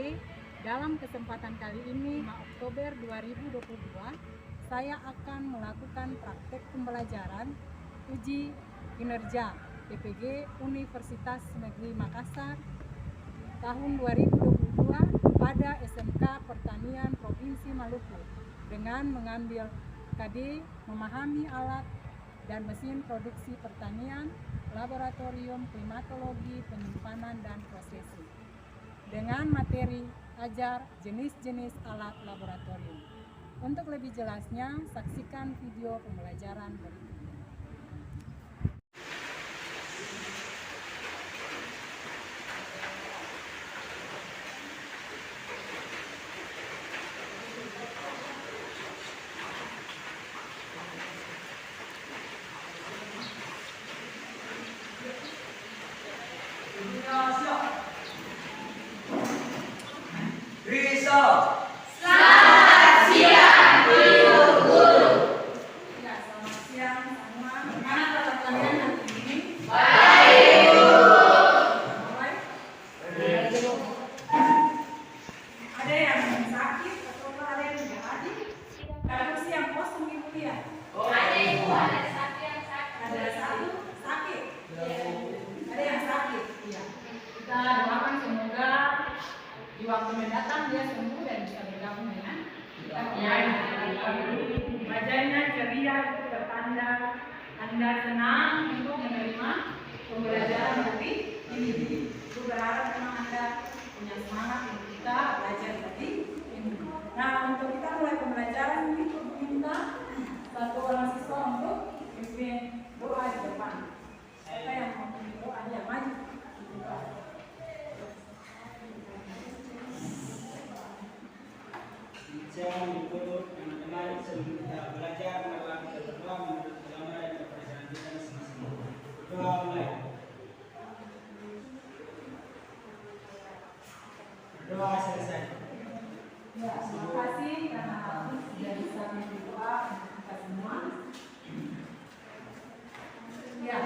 Oke, dalam kesempatan kali ini 5 Oktober 2022 saya akan melakukan praktek pembelajaran uji kinerja PPG Universitas Negeri Makassar tahun 2022 pada SMK Pertanian Provinsi Maluku dengan mengambil KD memahami alat dan mesin produksi pertanian, laboratorium klimatologi, penyimpanan dan prosesi dengan materi ajar jenis-jenis alat laboratorium. Untuk lebih jelasnya, saksikan video pembelajaran berikut. Selamat siang, Ibu-Guru. Ya, selamat siang semua. Bagaimana kabar kalian hari ini? Baik, Ibu. Baik. Ada yang sakit atau ada yang tidak hadir? Ada kursi yang kosong Ibu lihat? Ada Ibu, ada satu yang sakit. Ada satu sakit. Ada yang sakit. Iya. Kita doakan semoga di waktu mendatang dia sembuh dan bisa bergabung dengan kita kembali. Wajahnya ceria itu bertanda Anda senang untuk menerima pembelajaran hari ini. Itu berharap memang Anda punya semangat untuk kita belajar hari ini. Nah, untuk kita mulai pembelajaran ini minta satu orang siswa untuk pimpin doa di depan. Siapa yang mau pimpin doa dia maju. Saya mengikut teman-teman sebelum kita belajar maka kita berdoa menurut agama dan kepercayaan kita masing-masing. Doa mulai. Doa selesai. Ya, terima kasih karena sudah bisa memimpin doa untuk kita semua. Ya,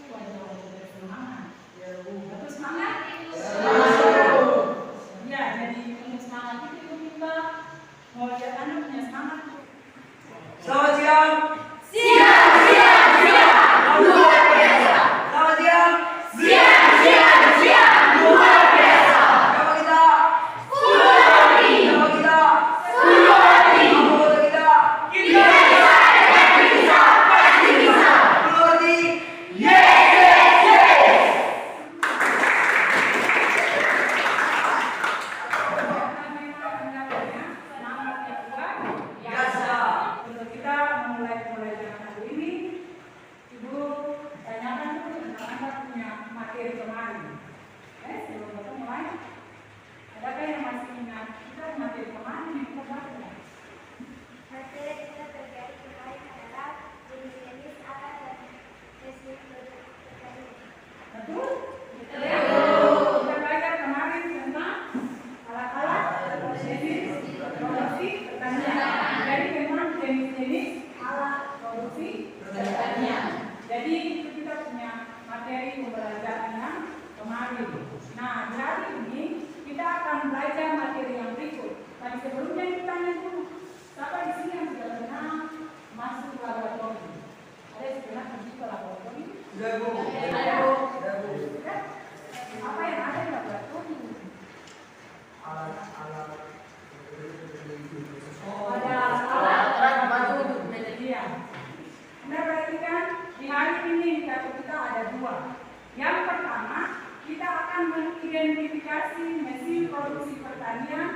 wajah-wajah bersemangat. Betul semangat? Ya, jadi untuk semangat itu kita mau lihat Anda punya semangat. Selamat siang. Siang, siang, siang. Luar biasa. Selamat siang. Siang, siang, siang. Luar biasa. Nama kita. Fulori. Nama kita. Fulori. Anggota kita. Kita bisa, pasti bisa, pasti bisa. Mengerti. Yes, yes, yes. Untuk kita memulai pembelajaran hari ini, Ibu tanyakan dulu tentang Anda punya materi kemarin. Sebelum kita mulai, adakah yang masih ingat kita materi kemarin yang kita bahas? Materi kita terkait kemarin adalah jenis-jenis alat dan mesin produk pertanian. Betul? Kita belajar kemarin tentang alat-alat jenis produksi pertanian. Jadi memang jenis-jenis alat produksi pertanian. Jadi itu kita punya materi pembelajaran yang kemarin. Nah, di hari ini kita akan belajar materi yang berikut. Tapi sebelumnya kita tanya dulu, siapa di sini yang sudah pernah masuk laboratorium? Ada yang pernah pergi ke laboratorium? Sudah Bu. Sudah? Apa yang ada di laboratorium? Alat-alat. Ada alat batu untuk penelitian. Anda perhatikan di hari ini kita ada dua. Yang pertama, kita akan mengidentifikasi mesin produksi pertanian,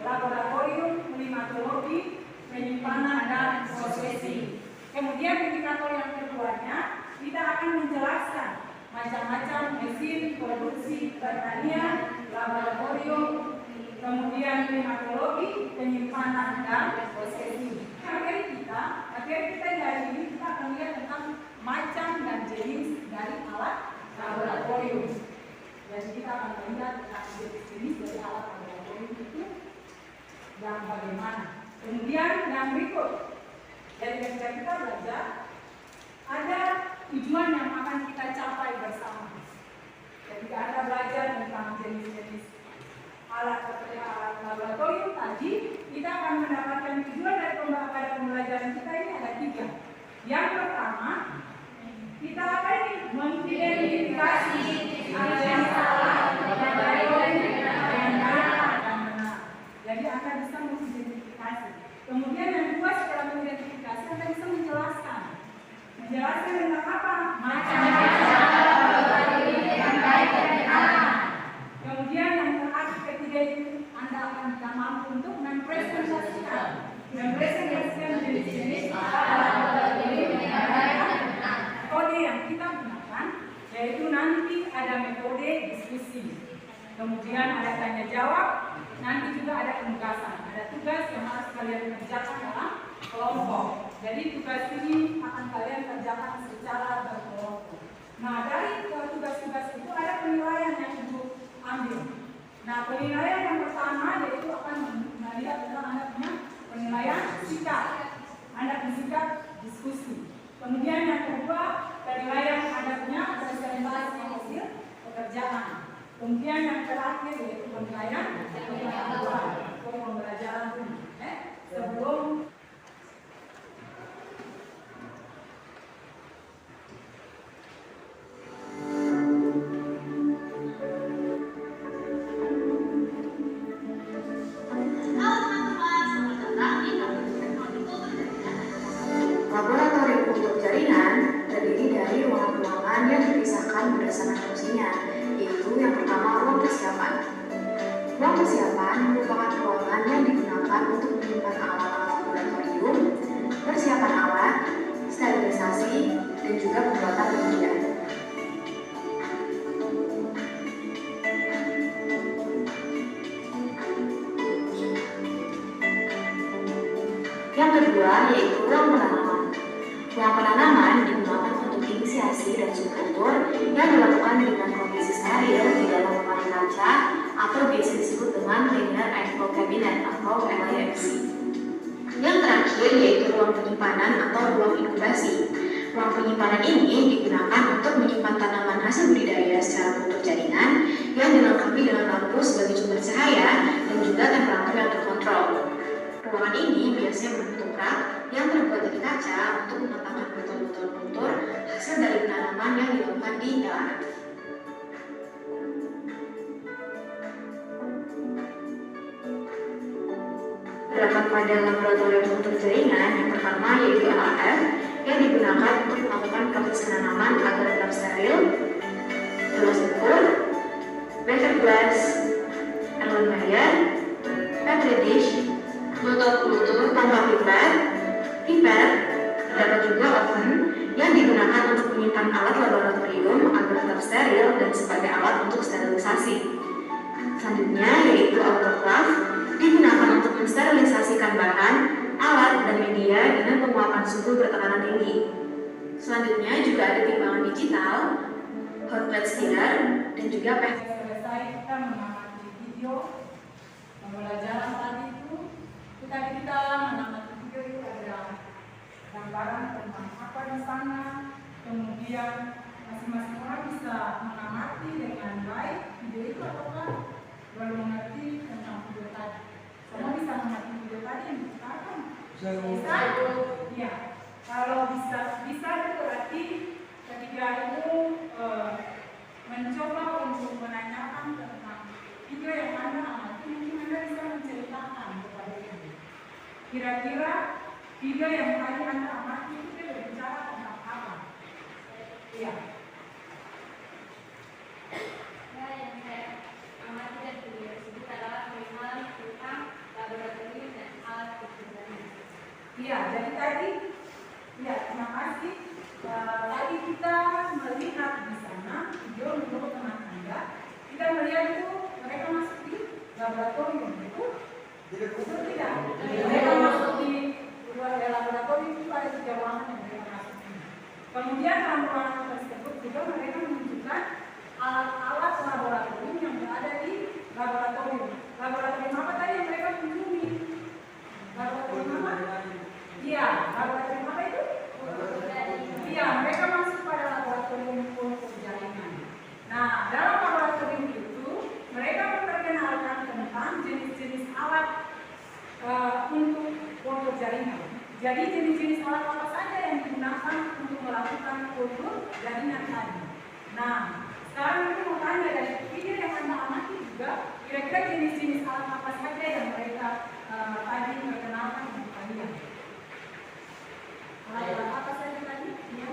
laboratorium klimatologi, penyimpanan dan prosesi. Kemudian indikator yang keduanya, kita akan menjelaskan macam-macam mesin produksi pertanian, laboratorium, kemudian klimatologi, penyimpanan dan prosesi. Materi kita di hari ini kita akan lihat tentang macam dan jenis dari alat laboratorium. Jadi kita akan melihat tentang jenis dari alat laboratorium itu yang bagaimana. Kemudian yang berikut, dari ketika kita belajar ada tujuan yang akan kita capai bersama. Jadi Anda belajar tentang jenis-jenis alat laboratorium tadi, kita akan mendapatkan tujuan dari pembelajaran kita ini ada 3. Yang pertama, kita apa ini? Mengidentifikasi ada yang salah dan yang benar. Jadi Anda bisa mengidentifikasi. Kemudian yang kedua, setelah mengidentifikasi, Anda bisa menjelaskan. Menjelaskan tentang apa? Macam-macam yang baik dan benar. Kemudian yang terakhir, ketiga itu Anda akan bisa mampu untuk mempresentasikan jenis-jenis metode yang kita gunakan, yaitu nanti ada metode diskusi, kemudian ada tanya jawab, nanti juga ada penugasan, ada tugas yang harus kalian kerjakan dalam kelompok. Jadi tugas ini akan kalian kerjakan secara berkelompok. Nah, dari tugas-tugas itu ada penilaian yang Ibu ambil. Nah, penilaian yang pertama yaitu akan melihat tentang Anda punya penilaian sikap. Anda punya sikap diskusi. Kemudian yang kedua, penilaian Anda punya presentasi hasil pekerjaan. Kemudian yang terakhir yaitu penilaian pembelajaran ini. Sebelum Laboratorium untuk jaringan terdiri dari ruangan-ruangan yang dipisahkan berdasarkan fungsinya, yaitu yang pertama ruang persiapan. Ruang persiapan merupakan ruangan yang digunakan untuk menyimpan alat-alat laboratorium, persiapan alat, sterilisasi, dan juga pembuatan media. Yang kedua yaitu ruang penanaman. Ruang penanaman digunakan untuk inisiasi dan subkultur yang dilakukan dengan kondisi steril di dalam lemari kaca atau biasa disebut dengan Liner and Flow Cabinet atau LIFC. Yang terakhir yaitu ruang penyimpanan atau ruang inkubasi. Ruang penyimpanan ini digunakan untuk menyimpan tanaman hasil budidaya secara kultur jaringan yang dilengkapi dengan lampu sebagai sumber cahaya dan juga temperatur yang terkontrol. Ruangan ini biasanya berbentuk rak yang terbuat dari kaca untuk meletakkan botol-botol kultur hasil dari tanaman yang dilakukan di LRF. Terdapat pada laboratorium kultur jaringan yang pertama yaitu LRF yang digunakan untuk melakukan proses penanaman agar tetap steril, gelas ukur, beker glass, erlenmeyer, petri dish, botol kultur tanpa pipet, terdapat juga oven yang digunakan untuk menyimpan alat laboratorium agar tetap steril dan sebagai alat untuk sterilisasi. Selanjutnya yaitu autoclave digunakan untuk mensterilisasikan bahan, alat, dan media dengan penguapan suhu bertekanan tinggi. Selanjutnya juga ada timbangan digital, hot plate stirrer, dan juga selesai kita mengamati video pembelajaran tadi itu. Kita mengamati video itu ada gambaran tentang apa di sana, kemudian masing-masing orang bisa mengamati dengan baik video itu apakah baru mengerti tentang video tadi. Semua bisa mengerti video tadi yang diciptakan? Bisa? Iya. Kalau bisa itu berarti ketika itu mencoba untuk menanyakan tentang video yang Anda amati, mungkin Anda bisa menceritakan kepada ibu. Kira-kira video yang tadi Anda amati itu dia berbicara tentang apa? Iya. Yang saya amati dari video tersebut adalah pengenalan tentang laboratorium dan alat percobaan. Iya, jadi tadi, ya terima kasih. Tadi kita melihat di sana video menurut teman Anda. Kita melihat itu mereka masuk di laboratorium, betul? Betul tidak? Mereka masuk di laboratorium itu ada 3 ruangan yang mereka masuk. Kemudian dalam ruangan tersebut juga mereka menunjukkan alat-alat laboratorium yang berada di laboratorium. Laboratorium apa tadi yang mereka kunjungi? Laboratorium apa? Iya, laboratorium apa itu? Iya, mereka masuk pada laboratorium kultur jaringan. Nah, dalam laboratorium itu mereka memperkenalkan tentang jenis-jenis alat untuk kultur jaringan. Jadi jenis-jenis alat apa saja yang digunakan untuk melakukan kultur jaringan tadi. Nah, sekarang aku mau tanya dari video yang Anda amati juga, kira-kira jenis-jenis alat apa saja yang mereka tadi perkenalkan untuk kalian? Alat apa saja tadi? Ya.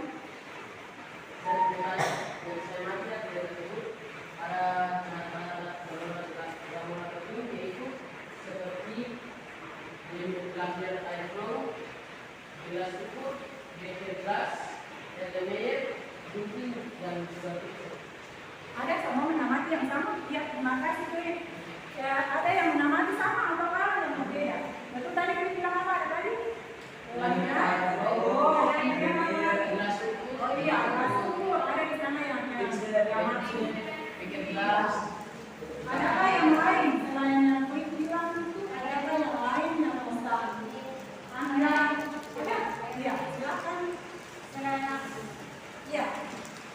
Dari saya mati ya tidak disebut ada alat-alat bangunan tertentu yaitu seperti lampion air flow, gelas ukur, beker gelas, meyer, gunting dan juga pisau. Ada semua menamati yang sama? Ya, terima kasih tuh. Ya, ada yang menamati sama atau kalau yang berbeda? Betul tadi kita bilang apa tadi? Lampion air flow, gelas ukur, Oh iya, gelas ukur ada di sana yang beker gelas. ada apa yang lain selain yang bilang itu? Ada apa yang lain yang bisa Anda ada? Iya, silakan. Iya.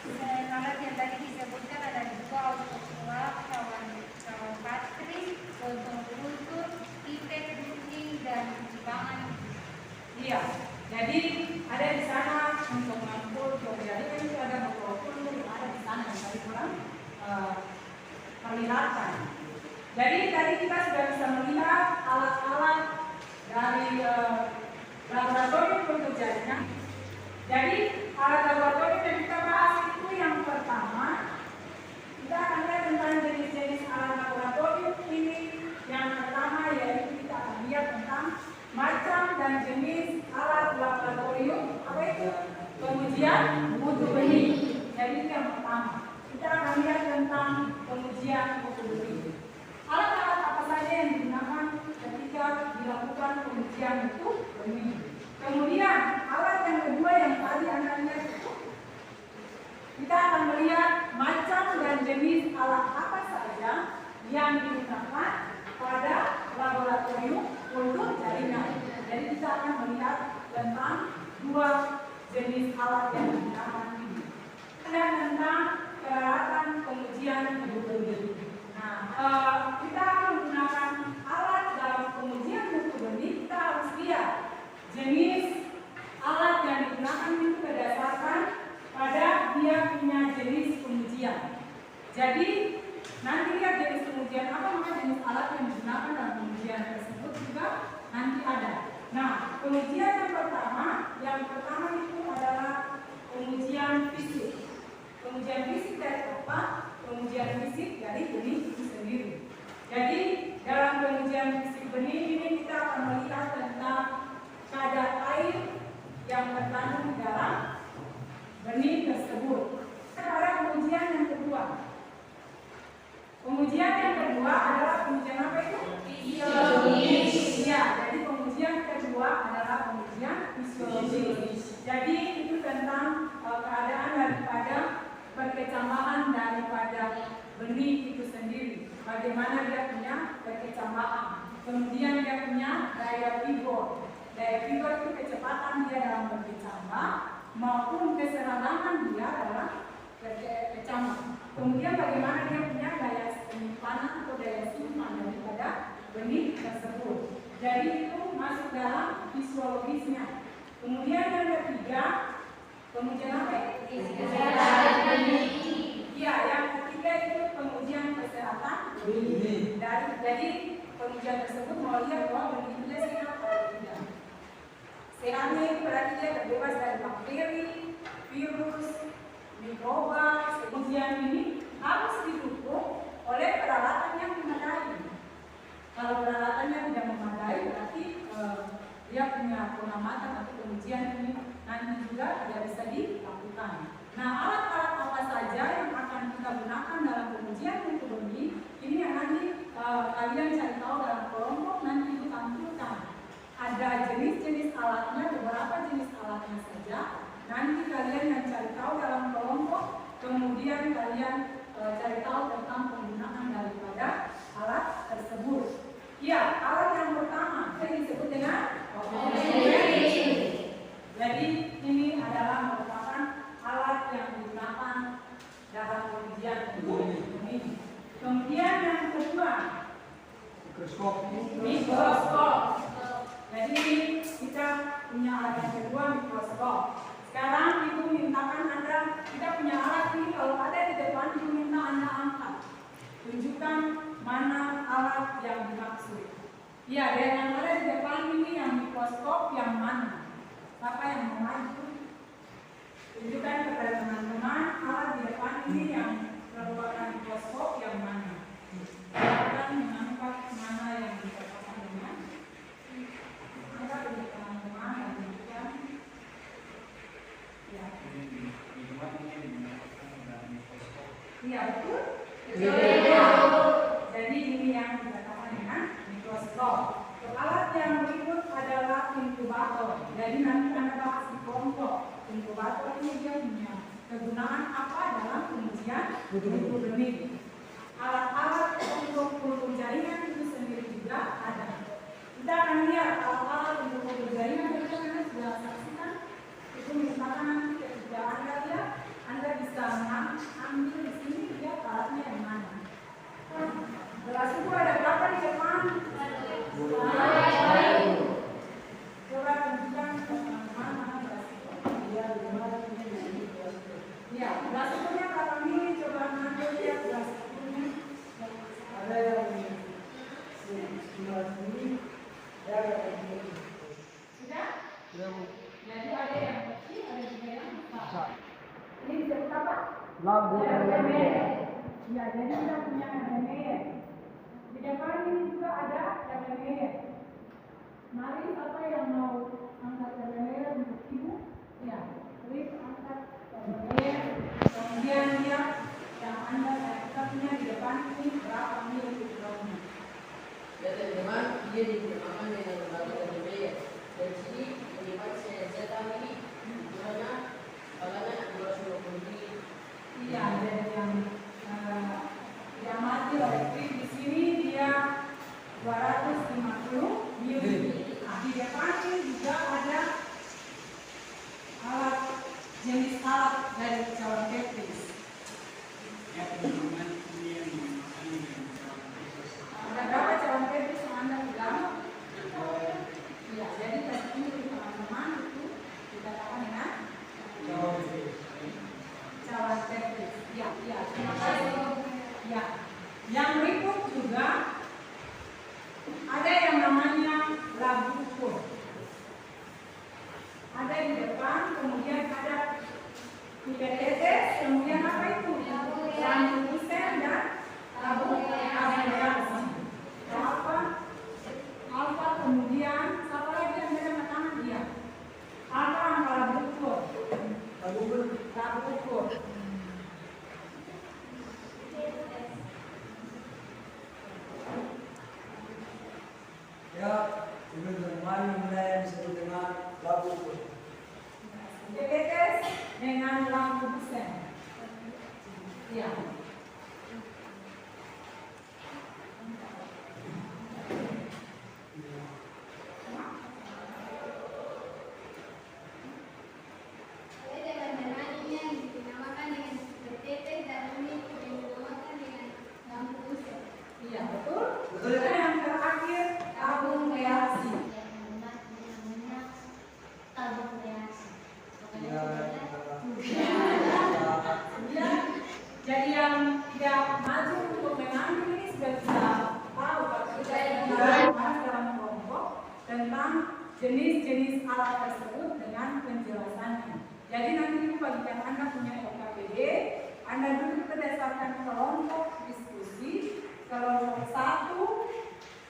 Selain alat yang tadi disebutkan ada juga autoklaf, cawan bateri, lontong kultur, pipet, gunting, dan jebangan. Iya. Jadi ada di sana untuk mengukur jadi kan itu ada beberapa kultur yang ada di sana yang tadi kurang perlihatkan. Jadi tadi kita sudah bisa melihat alat-alat dari laboratorium kultur jaringan. Jadi alat laboratorium yang kita bahas itu yang pertama, kita akan lihat tentang jenis-jenis alat laboratorium ini. Yang pertama yaitu kita akan lihat tentang macam dan jenis alat laboratorium, apa itu? Pengujian mutu benih. Jadi itu yang pertama. Kita akan lihat tentang pengujian mutu benih. Alat-alat apa saja yang digunakan ketika dilakukan pengujian mutu benih. Kemudian alat yang kedua yang tadi Anda lihat itu, kita akan melihat macam dan jenis alat apa saja yang digunakan pada laboratorium kultur jaringan. Jadi kita akan melihat tentang dua jenis alat yang digunakan ini. Dan tentang peralatan pengujian mutu benih. Nah, kita akan menggunakan alat dalam pengujian mutu benih. Kita harus lihat jenis alat yang digunakan itu berdasarkan pada dia punya jenis pengujian. Jadi nanti lihat jenis pengujian apa, maka jenis alat yang digunakan dalam pengujian tersebut juga nanti ada. Nah, pengujian yang pertama itu adalah pengujian fisik. Pengujian fisik dari apa? Pengujian fisik dari benih itu sendiri. Jadi dalam pengujian fisik benih ini kita akan melihat tentang kadar air yang terkandung di dalam benih tersebut. Pada pengujian yang kedua. Pengujian yang kedua adalah pengujian apa itu? Fisiologis. Ya, jadi pengujian kedua adalah pengujian fisiologis. Jadi itu tentang keadaan daripada perkecambahan daripada benih itu sendiri. Bagaimana dia punya perkecambahan. Kemudian dia punya daya pivot. Daya pivot itu kecepatan dia dalam berkecambah maupun keseragaman dia dalam berkecambah. Kemudian bagaimana dia punya daya penyimpanan atau daya simpan daripada benih tersebut. Jadi itu masuk dalam fisiologisnya. Kemudian yang ketiga, pengujian apa? Iya, yang ketiga itu pengujian kesehatan. Jadi pengujian tersebut mau lihat bahwa benihnya sehat atau tidak. Sehatnya itu berarti dia terbebas dari bakteri, virus, mikroba. Pengujian ini harus didukung oleh peralatan yang memadai. Kalau peralatannya tidak memadai, berarti dia punya pengamatan atau pengujian ini nanti juga tidak bisa dilakukan. Nah, alat-alat apa saja yang akan kita gunakan dalam pengujian mutu benih ini yang nanti kalian cari tahu dalam kelompok, nanti ditampilkan. Ada jenis-jenis alatnya, beberapa jenis alatnya saja. Nanti kalian yang cari tahu dalam kelompok, kemudian kalian cari tahu tentang penggunaan daripada alat tersebut. Ya, alat yang pertama yang disebut dengan jadi ini adalah merupakan alat yang digunakan dalam pengujian ini. Kemudian yang kedua, Mikroskop. Mikroskop. Jadi kita punya alat yang kedua, mikroskop. Sekarang Ibu mintakan Anda, kita punya alat ini, kalau ada di depan Ibu minta Anda angkat. Tunjukkan mana alat yang dimaksud. Ya, yang ada di depan ini yang mikroskop yang mana? Siapa yang mau maju? Tunjukkan kepada teman-teman alat di depan ini yang merupakan mikroskop yang mana? Silakan mengangkat mana yang dikatakan dengan angkat untuk teman-teman dan tunjukkan. Ya. Iya betul. Jadi ini yang dikatakan dengan mikroskop. Alat yang berikut adalah inkubator. Jadi nanti Anda bahas di kelompok. Inkubator ini dia punya kegunaan apa dalam pengujian uji benih. Alat-alat untuk ukur jaringan itu sendiri juga ada. Kita akan lihat alat-alat untuk ukur jaringan itu Anda sudah saksikan. Itu misalkan nanti ketika Anda lihat, Anda bisa ambil di sini lihat alatnya yang mana. Gelas itu ada berapa di depan? Coba tunjukkan teman-teman mana gelas itu. Ya, gelas itunya berapa mili? Coba ambil lihat gelas itunya. Ada yang 19 mili, ada yang 20. Sudah? Sudah, Bu. Jadi ada yang kecil, ada juga yang besar. Ini disebut apa? Labu. Ya, jadi kita punya RME. Di depan ini juga ada RME. Mari siapa yang mau angkat RME untuk Ibu? Ya, please angkat RME. Kemudian lihat yang Anda punya di depan ini berapa mili ukurannya. Ya teman-teman, dia digunakan dengan lembaga RME. Dari sini menyimpan zeta ini ukurannya balangan 220 mili. Iya, jadi yang mati elektrik di sini dia 250 mili. Nah, di depan ini juga ada alat jenis alat dari cawan Tetris. Ya teman-teman, ini yang dinamakan dengan cawan Tetris. Ada berapa cawan Tetris yang Anda pegang? Iya, jadi tes ini teman-teman itu dikatakan dengan cawan Tetris. Ya, terima kasih. Ya, yang berikut juga ada yang namanya labu ukur. Ada di depan, kemudian ada pipet tetes, kemudian apa itu? Lampu kusen dan labu aviasi. Alfa kemudian siapa lagi yang ada tangan dia? Alfa sama labu ukur. Labu ukur. Ya, teman-teman mulai disebut dengan labu ukur. DPTS dengan lampu kusen. Ya. Iya, betul. Betul ya? Dan yang terakhir tabung reaksi. Ya, jadi yang tidak maju untuk mengambil ini sudah bisa tahu dalam kelompok tentang jenis-jenis alat tersebut dengan penjelasannya. Jadi nanti bagikan Anda punya LKPD, Anda duduk berdasarkan kelompok diskusi, kelompok 1,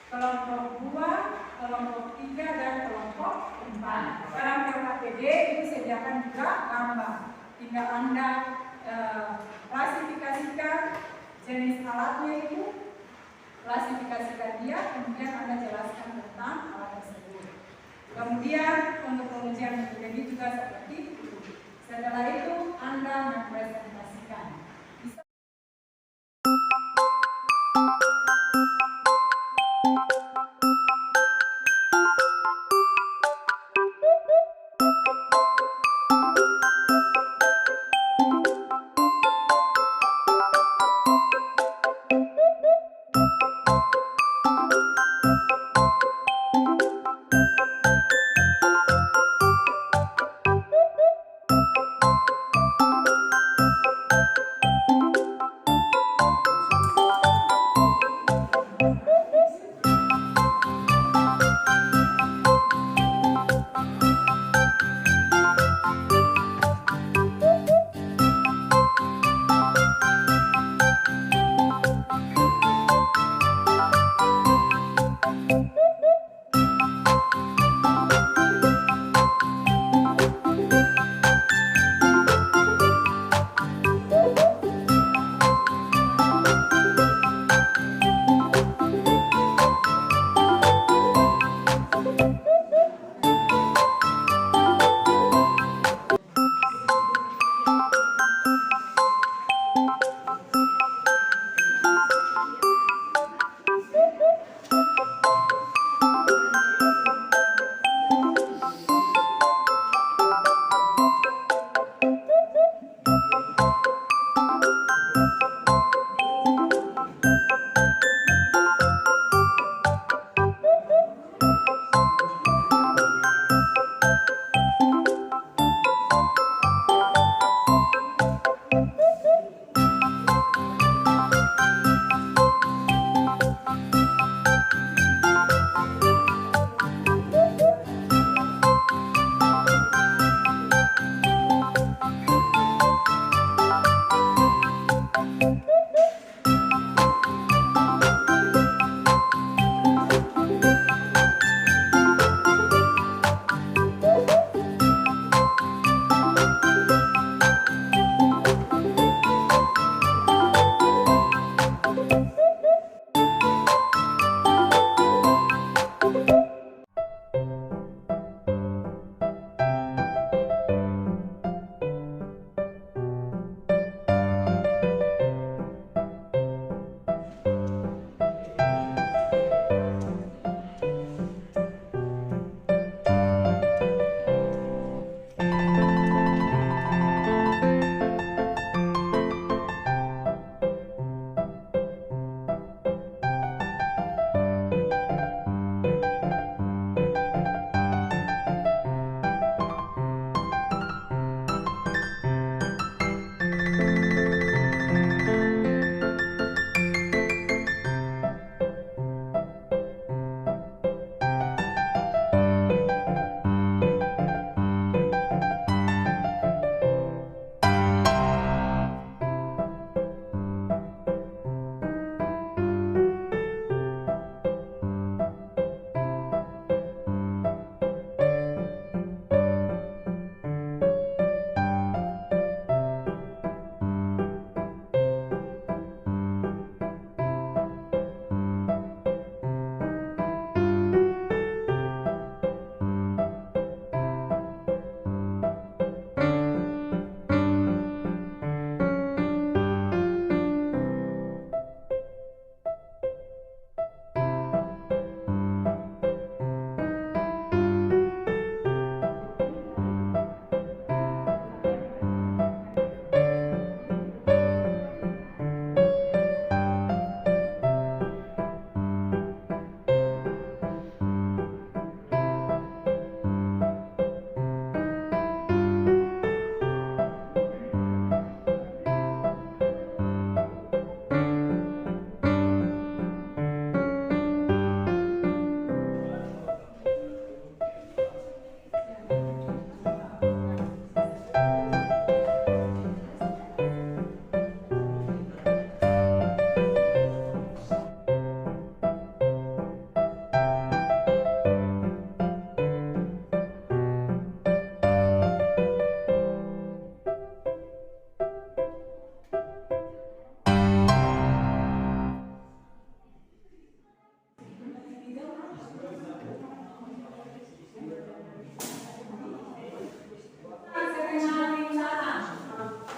kelompok 2, kelompok 3, dan kelompok 4. Dalam LKPD itu sediakan juga gambar. Tinggal Anda klasifikasikan jenis alatnya itu, klasifikasikan dia, kemudian Anda jelaskan tentang alat tersebut. Kemudian untuk pengujian ini juga seperti itu. Setelah itu Anda mempresentasikan. Bisa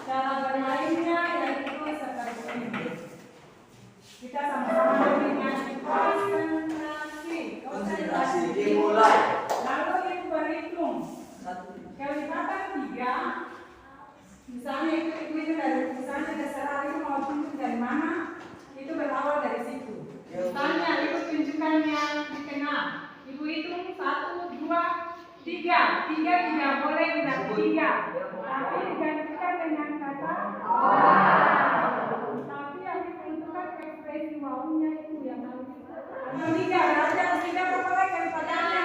Cara bermainnya yaitu seperti ini. Kita sama-sama dengan konsentrasi dimulai. Lalu ibu berhitung. Kelipatan 3. Misalnya itu dari misalnya terserah itu mau tunjuk dari mana, itu berawal dari situ. Misalnya ibu tunjukkan yang dikenal. Ibu hitung 1, 2, 3. 3 tidak boleh tidak 3. Tapi digantikan dengan kata tapi yang ditentukan ekspresi wawunya itu yang harus. 3 berarti harus 3 boleh kelipatannya.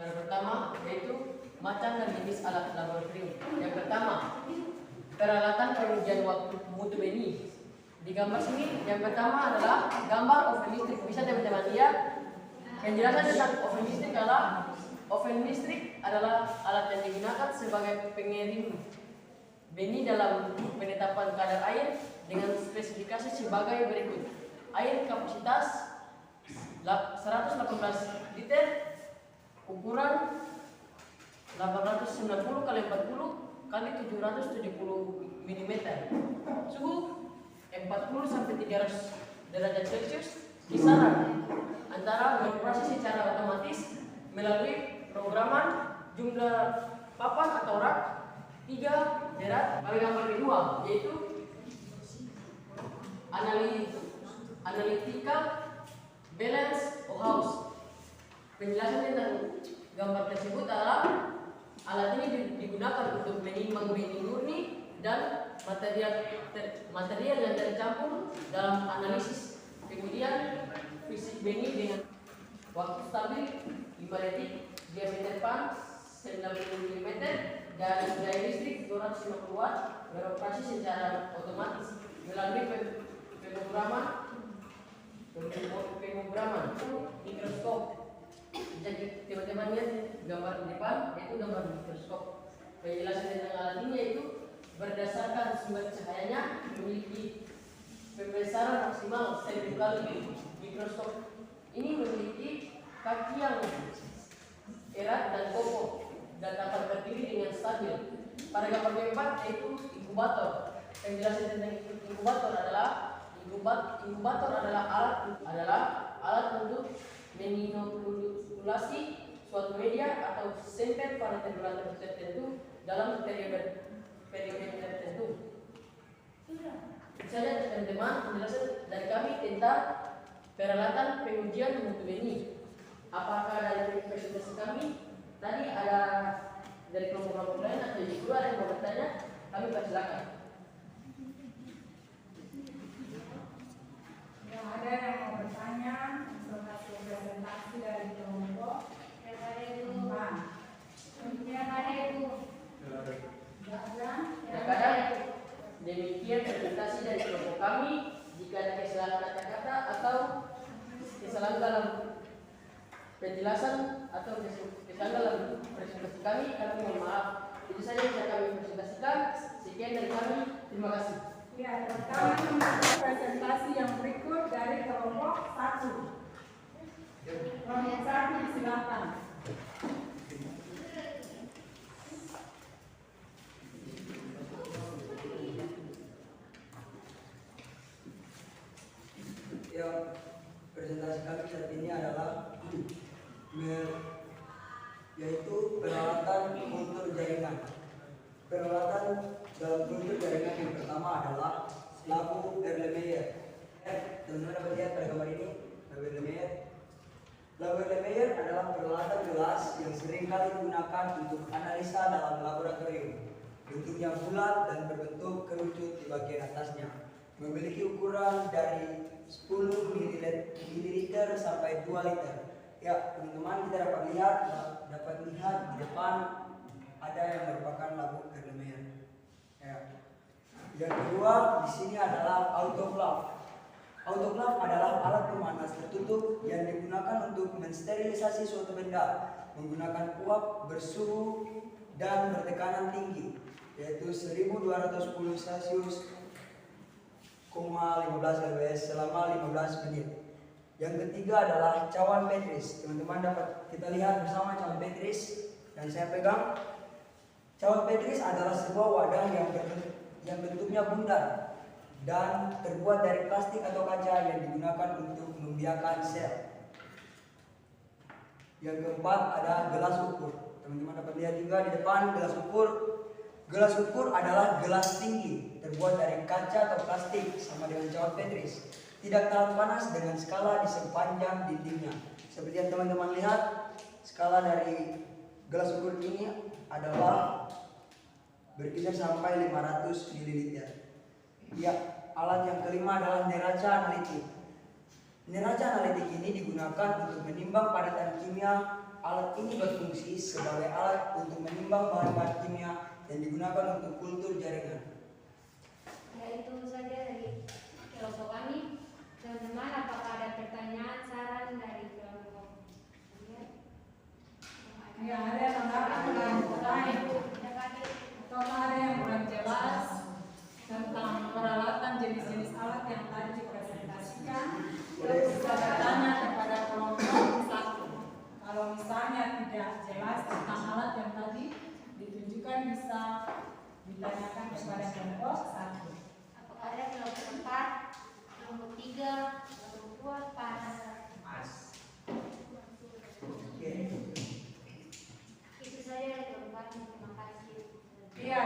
Yang pertama yaitu macam dan jenis alat laboratorium. Yang pertama, peralatan pengujian waktu mutu beni. Di gambar sini yang pertama adalah gambar oven listrik. Bisa teman-teman lihat penjelasan tentang oven listrik adalah alat yang digunakan sebagai pengirim beni dalam penetapan kadar air dengan spesifikasi sebagai berikut. Air kapasitas 118 liter, ukuran 890 kali 40 kali 770 mm, suhu 40 sampai 300 derajat Celcius, kisaran antara beroperasi secara otomatis melalui programan, jumlah papan atau rak 3 berat. Pada gambar kedua yaitu analitika balance of house. Penjelasan tentang gambar tersebut adalah alat ini digunakan untuk menimbang beni murni dan material yang tercampur dalam analisis. Kemudian fisik beni dengan waktu stabil 5 detik, diameter pan 90 mm dan daya listrik 250 watt, beroperasi secara otomatis melalui pemrograman mikroskop. Jadi teman-teman lihat gambar di depan yaitu gambar mikroskop. Penjelasan tentang alat ini yaitu berdasarkan sumber cahayanya memiliki pembesaran maksimal 1000 kali. Mikroskop ini memiliki kaki yang erat dan kokoh dan dapat berdiri dengan stabil. Pada gambar keempat yaitu inkubator. Penjelasan tentang inkubator adalah alat untuk meninokulasi suatu media atau sampel pada temperatur tertentu dalam periode tertentu. Misalnya teman-teman penjelasan dari kami tentang peralatan pengujian mutu beni. Apakah dari presentasi kami tadi ada dari Kami persilakan. Yang ada yang mau bertanya, informasi presentasi dari kelompok. Yang ada Ibu. Empat. Yang ada Ibu. Tidak ada. Yang ada demikian presentasi dari kelompok kami. Jika ada kesalahan kata-kata atau kesalahan dalam penjelasan atau kesalahan dalam presentasi kami mohon maaf. Itu saja yang bisa kami presentasikan. Sekian dari kami. Terima kasih. Ya, pertama untuk presentasi yang berikut dari kelompok 1. Kelompok 1 silakan. Yang presentasi kami saat ini adalah yaitu peralatan kultur jaringan. Peralatan dalam kultur jaringan yang pertama adalah labu Erlenmeyer. Teman-teman dapat lihat pada gambar ini, labu Erlenmeyer. Labu Erlenmeyer adalah peralatan gelas yang sering kali digunakan untuk analisa dalam laboratorium. Bentuknya bulat dan berbentuk kerucut di bagian atasnya. Memiliki ukuran dari 10 ml sampai 2 liter. Ya, teman-teman kita dapat lihat di depan ada yang merupakan labu Erlenmeyer. Ya. Yang kedua di sini adalah autoclave. Autoclave adalah alat pemanas tertutup yang digunakan untuk mensterilisasi suatu benda menggunakan uap bersuhu dan bertekanan tinggi, yaitu 1210 Celcius, 15 lbs selama 15 menit. Yang ketiga adalah cawan Petris. Teman-teman dapat kita lihat bersama cawan Petris yang saya pegang. Cawan Petris adalah sebuah wadah yang bentuknya bundar dan terbuat dari plastik atau kaca yang digunakan untuk membiarkan sel. Yang keempat ada gelas ukur. Teman-teman dapat lihat juga di depan gelas ukur. Gelas ukur adalah gelas tinggi terbuat dari kaca atau plastik sama dengan cawan Petris. Tidak terlalu panas dengan skala di sepanjang dindingnya. Seperti yang teman-teman lihat, skala dari gelas ukur ini adalah berkisar sampai 500 ml. Ya, alat yang kelima adalah neraca analitik. Neraca analitik ini digunakan untuk menimbang padatan kimia. Alat ini berfungsi sebagai alat untuk menimbang bahan-bahan kimia yang digunakan untuk kultur jaringan. Ya, itu saja dari kelompok kami. Teman-teman, apakah ada pertanyaan, saran dari kelompok? Ya, ada yang tanggapan lain atau ada yang kurang jelas tentang peralatan jenis-jenis alat yang tadi dipresentasikan, bisa bertanya kepada kelompok 1. Kalau misalnya tidak jelas tentang alat yang tadi ditunjukkan, bisa ditanyakan kepada kelompok 1. Apakah ada kelompok 4, kelompok 3, kelompok 2, itu saja dari kelompok kami. Terima kasih. Iya,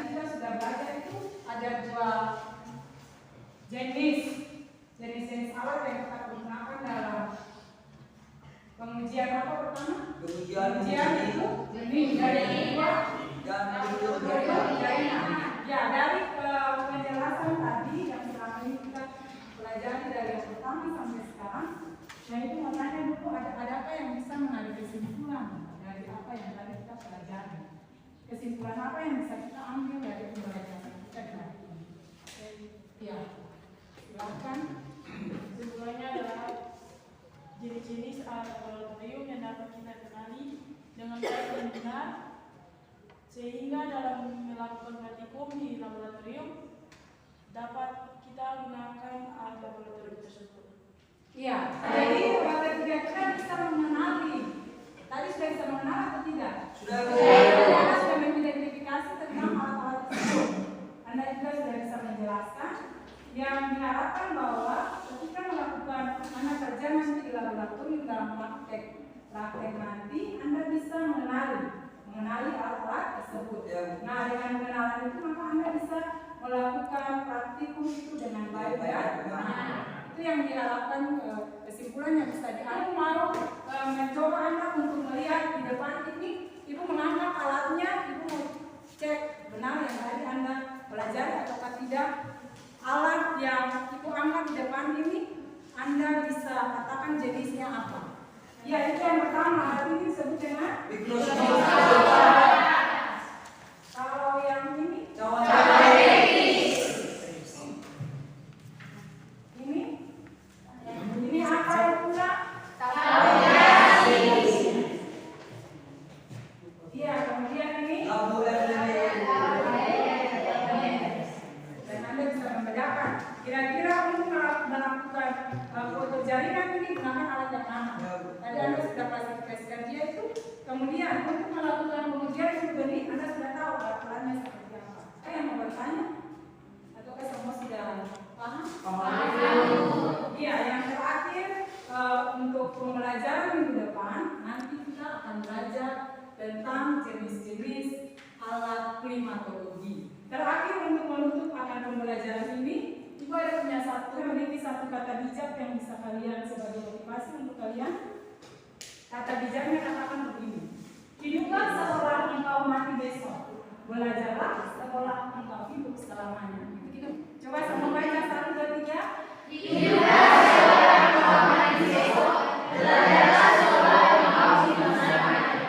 kita sudah belajar itu ada 2 jenis alat yang kita gunakan dalam pengujian apa pertama? Pengujian itu jenis dari dan kultur jaringan. jaringan. Ya, dari penjelasan tadi yang selama ini kita pelajari dari yang pertama sampai sekarang, nah itu mau tanya dulu, adakah yang bisa menarik kesimpulan dari apa yang tadi kita pelajari? Kesimpulan apa yang bisa kita ambil dari pembelajaran kita hari ini? Ya, silakan. Kesimpulannya adalah jenis-jenis alat laboratorium yang dapat kita kenali dengan baik dan benar, sehingga dalam melakukan praktikum di laboratorium dapat kita gunakan alat laboratorium tersebut. Iya, jadi ketika kita bisa mengenali, tadi sudah bisa mengenal atau tidak? Sudah. Anda sudah mengidentifikasi tentang alat-alat tersebut. Anda juga sudah bisa menjelaskan yang diharapkan bahwa ketika melakukan Anda kerja nanti di laboratorium dalam praktek nanti, Anda bisa mengenali alat-alat tersebut. Nah, dengan pengenalan itu maka Anda bisa melakukan praktikum itu dengan baik dan benar. Itu yang diharapkan, kesimpulan yang bisa diambil. Mau mencoba Anda untuk melihat di depan ini, Ibu mengangkat alatnya tidak, alat yang Ibu angkat di depan ini, Anda bisa katakan jenisnya apa? Ya, itu yang pertama, alat ini disebut dengan kalau yang ini, ini apa yang pula? Iya, kemudian ini. Lampu RLMR. Dan Anda bisa membedakan. Kira-kira untuk melakukan foto jaringan ini gunakan alat yang mana? Tadi Anda sudah klasifikasikan dia itu. Kemudian untuk melakukan pengujian juga ini Anda sudah tahu alat-alatnya seperti apa. Saya yang mau bertanya? Ataukah semua sudah paham? Iya, yang terakhir untuk pembelajaran minggu depan nanti kita akan belajar tentang jenis-jenis alat klimatologi. Terakhir untuk menutup akan pembelajaran ini, Ibu ada punya memiliki satu kata bijak yang bisa kalian sebagai motivasi untuk kalian. Kata bijaknya katakan begini: hiduplah seolah engkau mati besok, belajarlah seolah engkau hidup selamanya. Coba sama baca 1, 2, 3. Hiduplah seolah engkau mati besok, belajarlah seolah engkau hidup selamanya.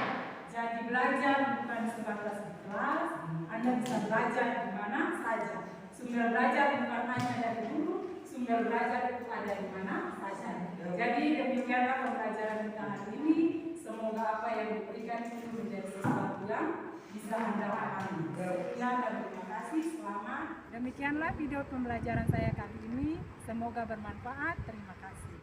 Jadi belajar bukan sebatas di kelas, Anda bisa belajar di mana saja. Sumber belajar bukan hanya dari guru, sumber belajar itu ada di mana saja. Jadi demikianlah pembelajaran kita hari ini. Semoga apa yang diberikan itu menjadi sesuatu yang bisa Anda pahami. Sekian dan terima kasih. Selamat. Demikianlah video pembelajaran saya kali ini. Semoga bermanfaat. Terima kasih.